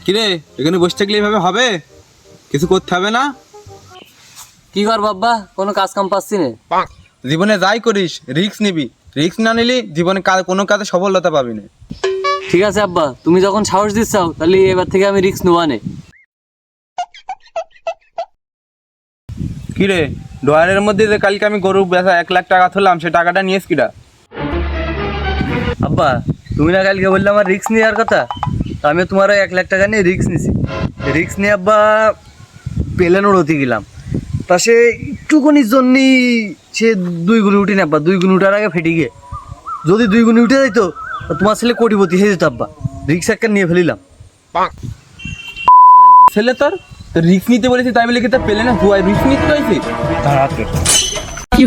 কিরে এখানে বসে থাকলে এইভাবে হবে? কিছু করতে হবে না? কি কর বাবা, কোনো কাজ কাম পাচ্ছি না। জীবনে যাই করিস রিস্ক নিবি, রিস্ক না নিলি জীবনে কোনো কাজে সফলতা পাবি না। ঠিক আছে আব্বা, তুমি যখন সাহস দিচ্ছাও তাহলে এবার থেকে আমি রিস্ক নেওয়া নে। কিরে ডয়ারের মধ্যে যে কালকে আমি গরু বেচা 1 লাখ টাকা তুললাম, সে টাকাটা নিয়েছ কিটা? আব্বা, তুমি না কালকে বললে আমার রিস্ক নেওয়ার কথা, তা আমি তোমার 1 লাখ টাকা নিয়ে রিস্ক নিছি। রিস্ক নিয়ে আব্বা প্লেন উড়তে গেলাম, তা সে একটুখানির জন্যই সে 2 গুণ উঠি না আব্বা, 2 গুণ উঠার আগে ফেটে গিয়ে যদি 2 গুণ উঠে যাইতো তা তোমার ছেলে কোটিপতি হয়ে যেত আব্বা। রিক্স একটা নিয়ে ফেলিলাম। ছেলে তোর রিস্ক নিতে বলেছি তাই বলে কি তা পেলে না? তুই রিস্ক নিতে চাইছিস? কি